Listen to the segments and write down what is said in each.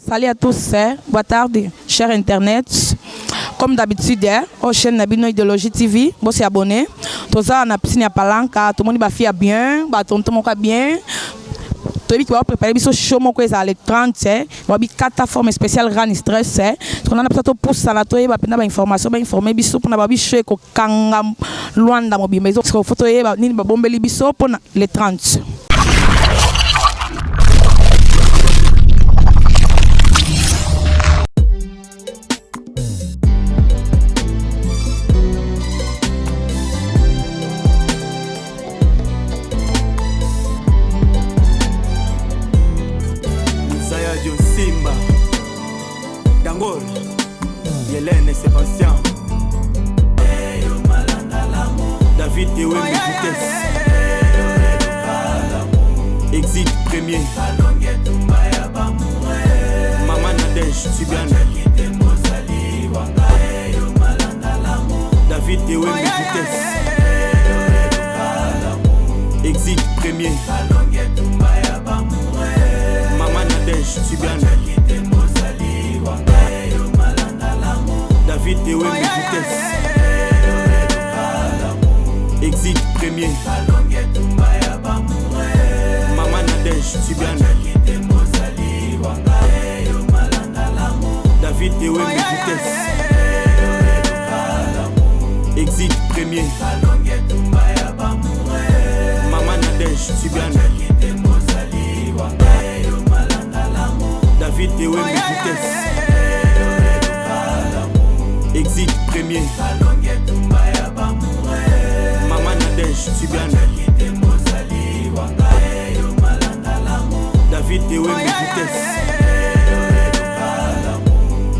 Salut à tous, boa tarde, cher Internet. Comme d'habitude, aux chaînes Nabino Idéologie TV, vous êtes abonné. Tout ça, on a piscine à Palanca, tout le monde va faire bien, tonton va bien. Tout le monde va préparer des show à les 30, va avoir 4 formes spéciales grand stress. On a peut-être pour ça là, il va prendre des informations, va informer biso pour na biso ko kanga loin dans mobile maison. Parce que photo va ni ba bomber biso pour les 30. Hélène et Sébastien David et Wemby Vitesse Exit premier Maman Nadège Tubiane David et Wemby Vitesse Exit premier Maman Nadège Tubiane David et Wemby Vitesse Exit premier Maman Nadège Tubiane David et Wemby Vitesse Exit premier Maman Nadège Tubiane David et Wemby Vitesse Exit premier Maman Nadège Tubiane David et Wemby Vitesse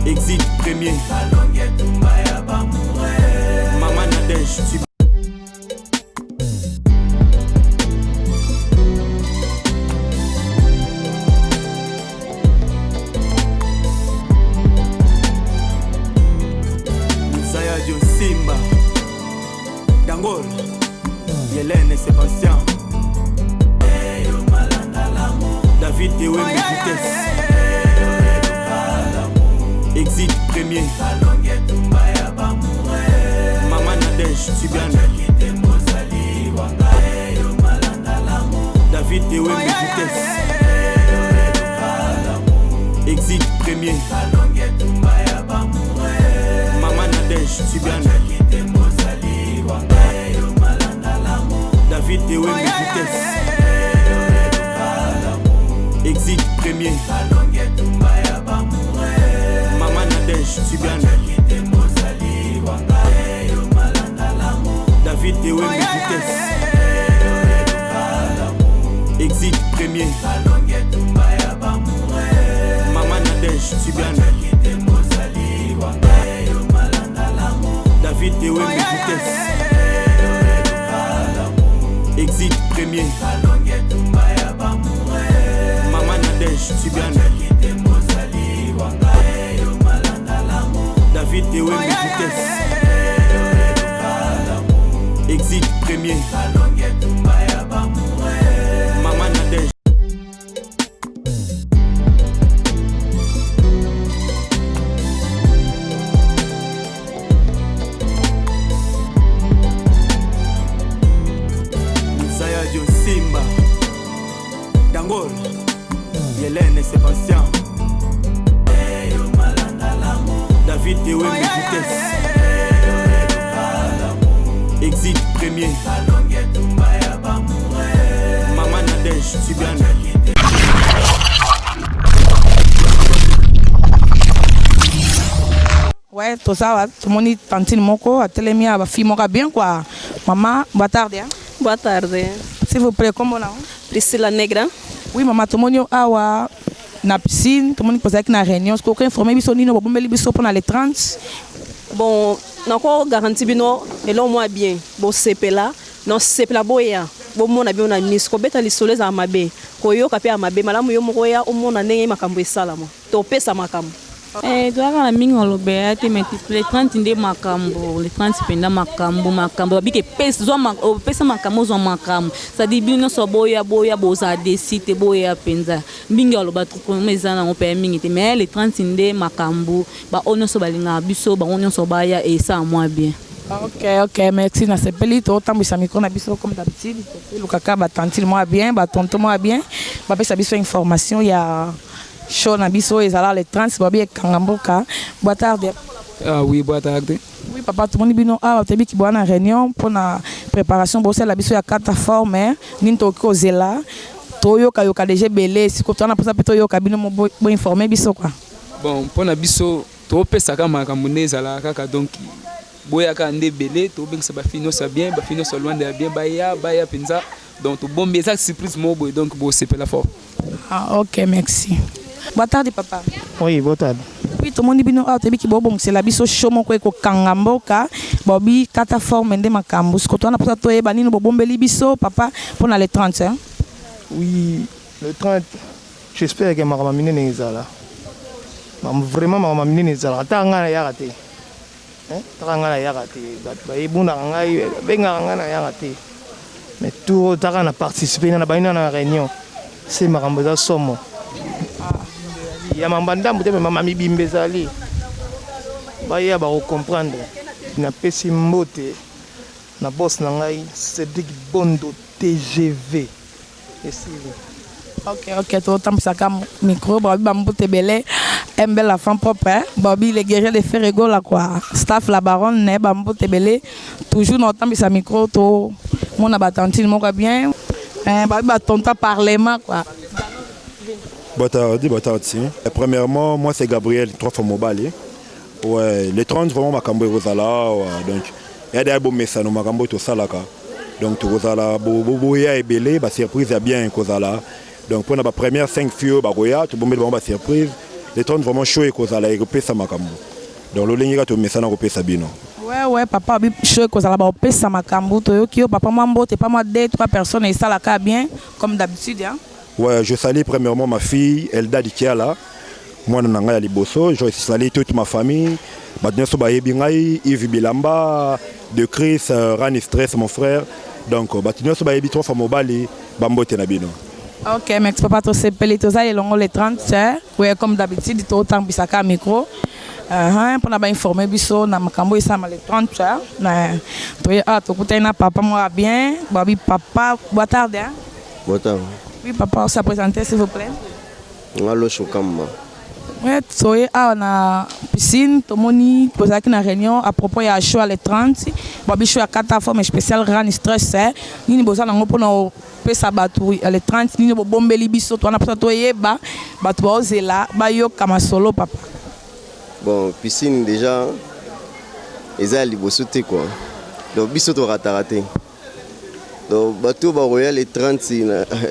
Exit premier Maman Nadège Tubiane. Simba, Dangol, Hélène et Sébastien David et Wemby Vitesse Exit premier Maman Nadège Tubiane David et Wemby Vitesse Exit premier Maman Nadège Tubiane David et Wemby Vitesse Exit premier Maman Nadège Tubiane David et Wemby Vitesse Exit premier Maman Nadège Tubiane David et Wemby Vitesse Exit premier Maman Nadège Tubiane David et Wemby Vitesse Exit premier Maman Nadège. Simba, Dangol, Hélène et Sébastien David et Wemby Vitesse Exit premier Maman Nadège Tubiane Ouais, tout ça, tout le monde est tantine moko, à télémie, à fille moka bien quoi. Maman, boa tarde. Boa tarde. S'il vous plaît, comment on a? Priscila Negra. Oui, maman, tout le monde est na piscine, tout le monde est posé na réunion. Est-ce que vous informez biso ni no bombe biso pour les 30? Bon, n'ako garanti bino elo moi bien. Bon CP là, non CP là boya. Bon mon abi on a nis ko beta lisolé za mabe. Ko yo kapé amabe malamu yo moko ya o mona ndenge makambo esala mo. To pesa makambo. toaka na mingi olobeya te mais le 30 nde makambo le 30 penda makambo babike opesa makambo ozwa makambo cestadire bino nyonso boya bozala desi te boya mpenza mbingi oloba trokoma eza nango mpe ya mingi te mais le 30 nde makambo baoyo nyonso balingaka biso bango nyonso baya esala mwa bien. Ok, merci. Na sepeli to tambisa micro na biso comme d'habitude. Le kaka ba tantile moi bien, ba tonton moi bien. Ba pesa biso information ya show na biso ezala le 30 ba bien kangamboka. Boa tarde. Ah oui, boa tarde. Oui papa, tout le monde bino tebi ki boa na réunion pour na préparation bo la biso ya kata forme nin to ko zela. To yoka déjà belé si ko tona posa peto yoka bino mo informer biso quoi. Bon, pour na biso to pesa kama kamune ezala kaka donc boyaka nde belé to bengisa ba fino sa bien, ba fino so loin de bien baya penza donc to bombe ça surprise mo boy donc bo c'est la fort. Ah ok, merci. Boa tarde papa. Oui, boa tarde. Oui, tout le monde bino tebi ki bon c'est la biso show mo ko kangamboka bobi kata forme nde makambo ko tona posa to yeba nino bo bombeli biso papa pour na le 30 hein. Oui, le 30 j'espère que ma mamine nezala. Vraiment ma mamine nezala. Tanga ya raté. Tanga na ya raté. Ba ibuna ngai benga ngana ya raté. Mais tout tanga na participer na baina na réunion. C'est makambo za somo. Ya mambanda mute mama mibimbe zali. Ba ya ba comprendre. Na pesi mbote. Na boss na ngai Cédric Bondo TGV. Ok, tout le temps ça micro, Bobby Bamboute Belé, un bel enfant propre, Bobby les guerriers de Ferrego là quoi, staff la baronne, né Bamboute Belé, toujours dans le temps ça micro, tout mon abattantil mon bien, Bobby Batonta parlement quoi. Boa tarde. Premièrement, moi c'est Gabriel, 3 fois mobile. Ouais, les 30 vraiment makambo Rosala, donc il y a des bons messages makambo tout ça là quoi. Donc tout ça boya et belé ba surprise a bien kozala donc pour la première 5 filles ba goya tout bombe ba surprise les tons vraiment chaud et kozala et pesa makambo donc le lingi to messana ko pesa bino ouais papa bi chaud kozala ba pesa makambo to yo ki papa mambo te pas moi 2-3 personnes et ça la ka bien comme d'habitude hein. Ouais, je salue premièrement ma fille Elda Dikiala moi na nga ya liboso je salue toute ma famille maintenant so ba yebi ngai Yves Bilamba de Chris Rani Stress mon frère. Donc, batinyo so bayebi 3 fois mobile bambote na bino. Ok, merci papa to sepeli to za elongo le 30 ouais comme d'habitude to tambisaka micro. Pour na ba informer biso na makambo isama le 30 na to to kutena papa moi bien, babi papa boa tarde hein. Boa tarde. Oui papa, ça présenter s'il vous plaît. Ngalo Shokamba. Ouais, soye na piscine, tomoni posaki na réunion à propos ya show le 30. Babi show ya kata forme spéciale Rani Stress. Nini boza nango pona pesa batu le 30 nini bo bombeli biso to na pesa to yeba batu ba ozela ba yo kama solo papa. Bon, piscine déjà eza liboso te quoi. Donc biso to raté. Donc batu ba royal le 30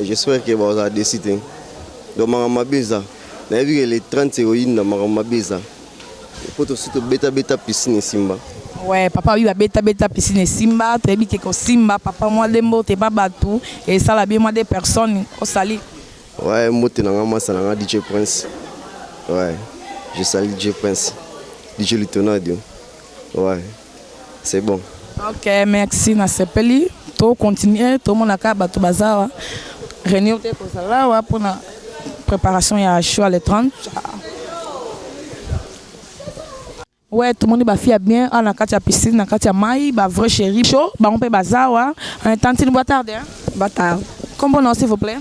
j'espère que ba décider. Donc mama beza. Na vu que les 30 héroïnes na marama beza. Faut aussi to beta piscine simba. Ouais, papa oui ba beta piscine simba, tu dis que simba papa moi dembo te pas batou et ça la bien moi des personnes au sali. Ouais, moi te na masa na DJ Prince. Ouais. Je salue DJ Prince. DJ Litonado. Ouais. C'est bon. OK, merci na sepeli. To continuer, to monaka batou bazawa. Réunion te ko sala wa pour na préparation ya show le 30. Ouais, tout le monde va faire bien à la carte piscine, la carte maï, ba vrai chéri chaud, ba on peut bazawa. Un tantine boa tarde hein. Boa tarde. Comment nom s'il vous plaît?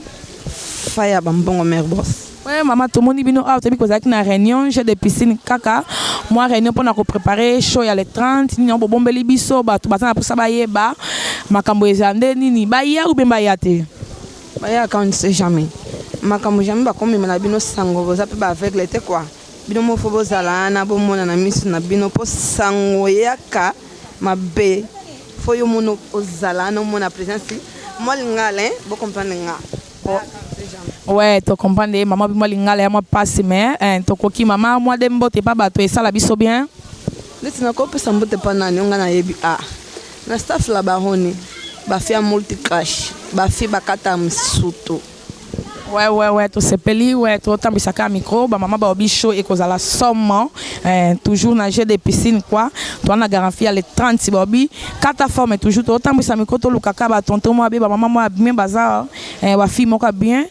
Faya Bambongo mère boss. Ouais, maman tout le monde bino ah, tu sais que na réunion, j'ai des piscines kaka. Moi réunion pour na préparer show ya le 30, ni on bombeli biso, ba tout batana pour ça ba yeba. Makambo ezande nini, ba ya ou bien ba ya te. Ba ya quand on sait jamais. Makambo jamais ba comme na bino sango boza pe ba avec l'été quoi. Bino mo fobo zala na bo mona na misu na bino po sango yaka mabe. Fo yo mono ozala na mona présence. Moi ngale, bo comprendre nga. Ouais, tu comprends, maman bi moi lingala moi passe mais to koki maman moi dembo te pas bato et ça la biso bien. Laisse ko pesa mbote pa na nyonga na yebi a. Na staff la baroni ba fia multi crash, ba fi bakata msuto. Ouais, tout c'est peli, ouais, tout temps bisaka micro, bah maman ba bicho et cause à la somme, toujours nager des piscines quoi. Toi on a garanti les 30 si bobi, quatre formes toujours tout temps bisaka micro tout le kaka ba tonton moi ba maman moi bien bazar, ba fille moi bien.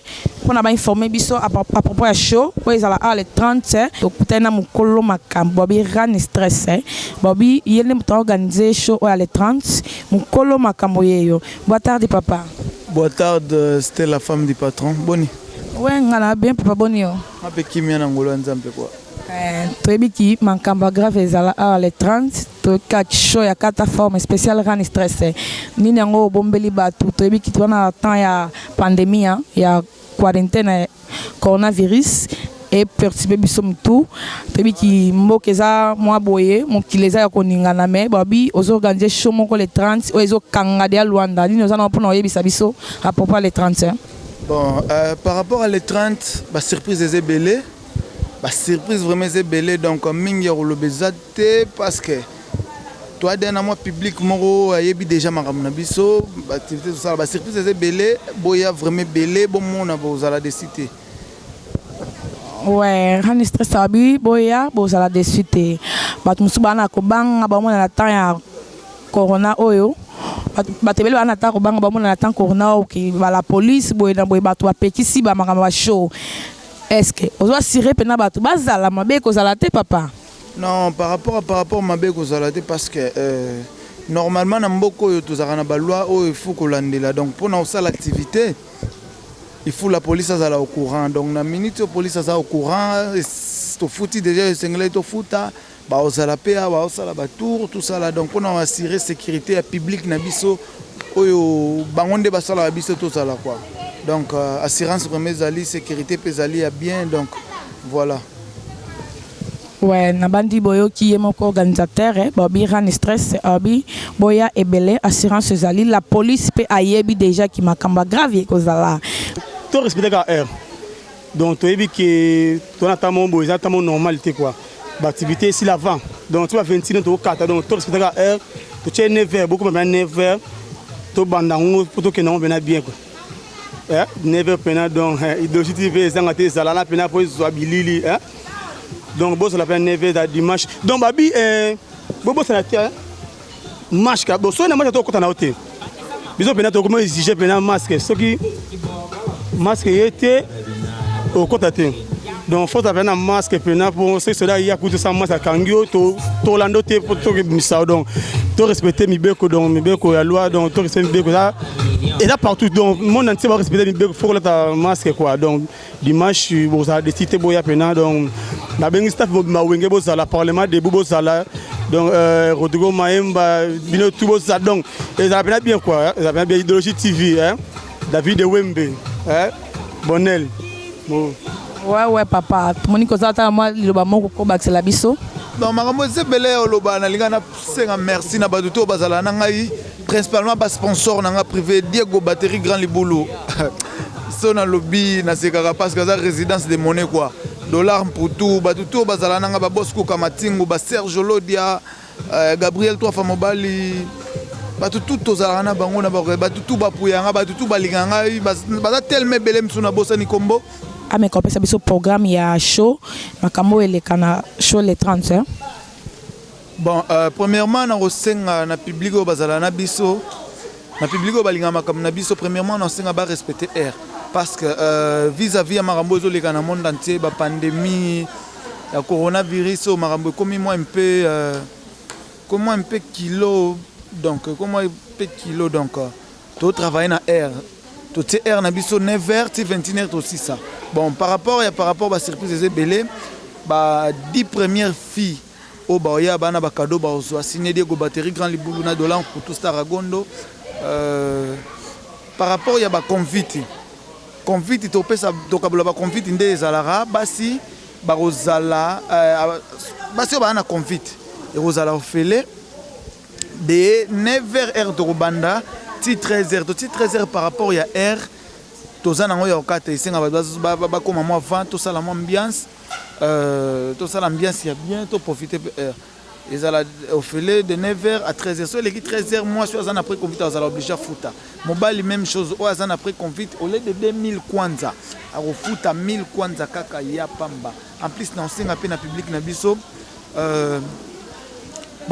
On a ba informé biso à propos à show, quoi ils à les 30 donc peut-être na mukolo makam bobi ran stress bobi il ne peut organiser show à les 30 mukolo makam yeyo. Boa tarde papa. Boa tarde, c'était la femme du patron. Boni. Ouais, on a bien papa Boni. Ape kimia na ngolo nzambe quoi. Toyebiki mankamba grave ezala à les 30 to quatre show ya kata forme spéciale ran stress. Ni nango bombeli batu toyebiki tona temps ya pandémie ya quarantaine coronavirus et perturbé biso tout toyebiki mbokeza moi boye mokileza ya koningana me babi aux organiser show moko les 30 o ezo kanga de Luanda ni nous allons pour oyebisa biso à propos les 30. Bon, par rapport à les 30, bah surprise est belé. Bah surprise vraiment est belé donc mingi le bezate parce que toi dernièrement public moro yebi déjà makamuna biso activité tout ça bah surprise est belé boya vraiment belé bon mona bozala de cité. Ouais, ran stress abi boya bozala de cité. Batu musubana ko banga ba mona na temps ya corona oyo. Batebele bana ta ko banga ba mona na temps corona ok ba la police boye na boye batu apekisi ba makamba show. Est-ce que on doit assurer pena batu bazala mabe ko zala te papa? Non, par rapport mabe ko zala te parce que normalement na mboko yo tozaka na ba loi o il faut ko landela donc pour na ça l'activité il faut la police à au courant donc la minute la police à au courant to fouti déjà singlé to futa ba osala pa ba osala ba tour tout ça là donc on a assurer sécurité à public na biso oyo bangonde ba sala biso tout ça là quoi donc assurance première ali sécurité pesali a bien donc voilà. Ouais, nabandi boyo qui est mon organisateur, Bobby ran stress, Bobby boya ebele assurance zali la police peut ayebi déjà qui m'a kamba grave kozala. Tout respecter la air. Donc tu as vu que tu as ta mon normalité quoi. L'activité ici l'avant. Donc tu vas 21 tu 4 donc tout respecter la air. Tu es 9h beaucoup même 9h. Tu bandango pour que non venir bien quoi. 9h pena donc idéologie TV zangate zalala pena pour zoabilili hein. Donc boss la peine 9h dimanche. Donc babi bobo ça la match ka bo so na match to kota na hotel. Biso pena to comment exiger pena masque ce qui masque était au côté donc faut avoir un masque pour ceux là il y a coûté ça masque kangio to lando te pour to misa donc to respecter mibeko donc mibeko la loi donc to respecter mibeko là et là partout donc monde entier va respecter mibeko faut la masque quoi donc dimanche bon ça décider boya pena donc na bengi staff ma wenge bo ça la parlement de bobo ça là donc Rodrigo Maemba bino tout ça donc ils avaient bien quoi ils avaient bien idéologie TV hein David de Wembe hein Bonel bon. Ouais papa moni ko zata moi liloba moko ko baxela biso donc makambo zebele oloba na linga na senga merci na baduto bazala na ngai principalement ba sponsor na nga privé Diego Batterie Grand Libulu so na lobby na sekaka parce que ça résidence de monnaie quoi dollar pour tout baduto bazala na nga ba Bosco Kamatingu ba Serge Lodia Gabriel Toi Famobali batutu tozala na bango na ba batutu bapuyanga batutu balinganga baza tellement belé msuna bossa ni kombo mais quand on fait programme il y a show makambo ele kana show les 30 hein. Bon premièrement na rosenga na public o bazala na biso na public o balinga makambo na biso premièrement na rosenga ba respecter air parce que vis-à-vis ya makambo zo le kana monde entier ba pandémie ya coronavirus o makambo comme moi un peu comment un peu kilo donc comment un peu kilo donc to travailler na air tout air na biso 9h 21h aussi ça. Bon par rapport à surprise des belé ba 10 premières filles au baoya bana ba cadeau ba so signé Diego Batterie Grand Libulu na dollar pour tout Staragondo par rapport ya ba convite to pesa to kabula ba convite ndé zalara basi ba rozala basi ba na convite et rozala ofele de 9h heure de Rwanda ti 13h par rapport à R toza nango ya okate isenga ba koma mo avant to sala mo ambiance ya bien to profiter Ils allaient au filet de 9h à 13h. Sur l'équipe 13h, moi, je suis après convite, ils allaient obligé à foutre. Mobile, même chose. Ils allaient après convite, au lieu de 2000 kwanza, à foutre 1000 kwanza kaka ya pamba. En plus, dans le public, nabiso,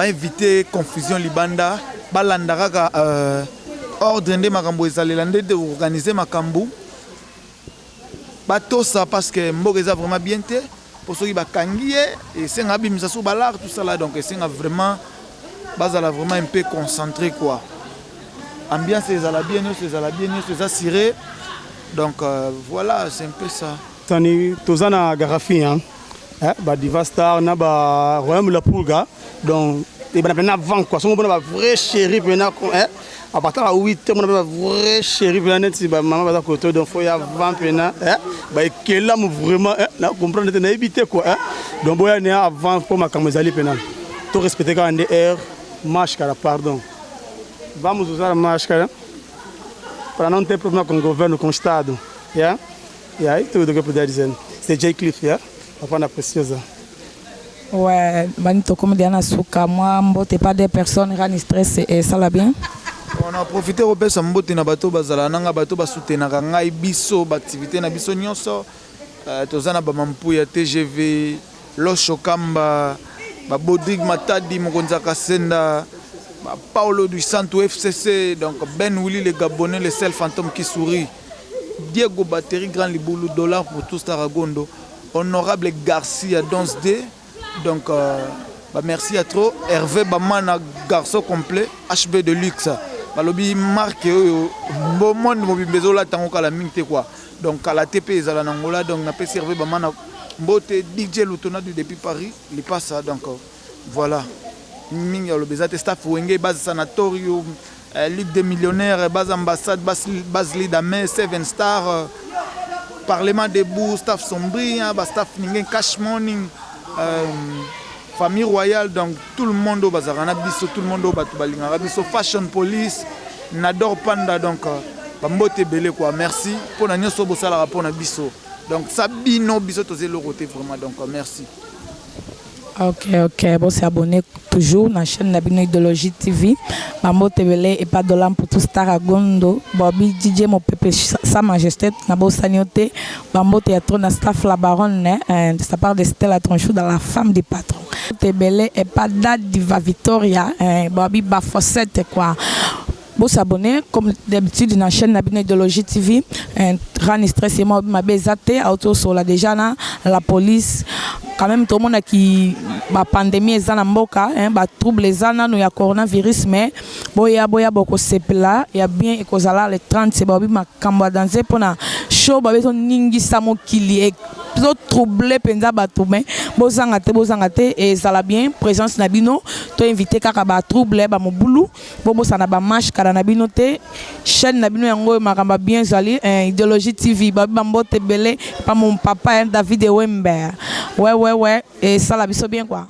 éviter confusion libanda, balandara ordre de makambo ezalelande de organiser makambo. Bato ça parce que Mbogeza vraiment bien té. Pour ceux qui va kangié et c'est un abîme ça sous balar tout ça là donc c'est vraiment bazala vraiment un peu concentré quoi ambiance c'est la bien c'est assuré donc voilà c'est un peu ça tani tozana garafi hein ba diva star na ba royaume la pulga donc et ben na vent quoi son bon vrai chéri pena à partir de 8 on a vrai chéri pena si ba maman ba côté donc faut y avant pena ba que là vraiment là comprendre na éviter quoi donc boya né avant pour ma kamezali pena to respecter quand on air máscara pardon vamos usar a máscara para não ter problema com o governo com o estado e aí tudo que eu puder dizer c'est J Cliff Papa na preciosa. Ouais, Banito comme Diana Souka, moi, mbote pas des personnes rani stress et ça va bien. On a profité au pesa mbote na bato bazala nanga bato basutenaka ngai biso activité na biso nyonso tozana ba mampuya TGV Losho Kamba ba Bodrig Matadi Mokonza Kasenda ba Paulo du Santo FCC donc Ben Willy le Gabonais le seul fantôme qui sourit Diego Battery Grand Liboulou dollar pour tout Staragondo Honorable Garcia Donsde donc merci à trop Hervé Bamana garçon complet HB de luxe balobi marque bon monde mobibezo la tango kala mingte quoi donc à la TP ezala nangola donc na pesi Hervé Bamana mbote DJ Lutona depuis Paris il passe donc voilà mingi lo bezate staff wenge base sanatorium Ligue des millionnaires base ambassade base Lidame 7 Star Parlement debout, staff Sombri, staff Ningen Cash Morning, famille royale, donc tout le monde au bazar, tout le monde au Batubalinga, Fashion Police, Nador Panda, donc Bambote Belé quoi, merci pour la nuit sobo sala rapport na biso. Donc Sabino biso tozé le roté vraiment donc merci. Ok, bon c'est abonné toujours dans la chaîne Nabino Idéologie TV. Bambo Tebele et pas de l'âme pour tout Staragondo. Bobby DJ mon pépé Sa Majesté Nabo Saniote. Bambo Théâtre na staff la baronne de sa part de Stella Tronchou dans la femme des patrons. Tebele et pas date Diva Victoria. Bobby Bafossette quoi. Bon s'abonner comme d'habitude dans la chaîne Nabino Idéologie TV. Rani stress et moi ma bezate auto sur la déjà la police. Quand même tout le monde qui la pandémie est en mboka ba trouble les ana no ya coronavirus mais boya boko sepela ya bien ekozala le 30 c'est babi makambo danser pona show babi son ningi samo kili zo trouble penza bato mais bozanga te et ça la bien présence nabino to invité kaka ba trouble ba mobulu bobo sana ba match kala nabino te chaîne nabino yango makamba bien zali Idéologie TV babi bambote belé pas mon papa David Wember ouais et ça la biso bien quoi.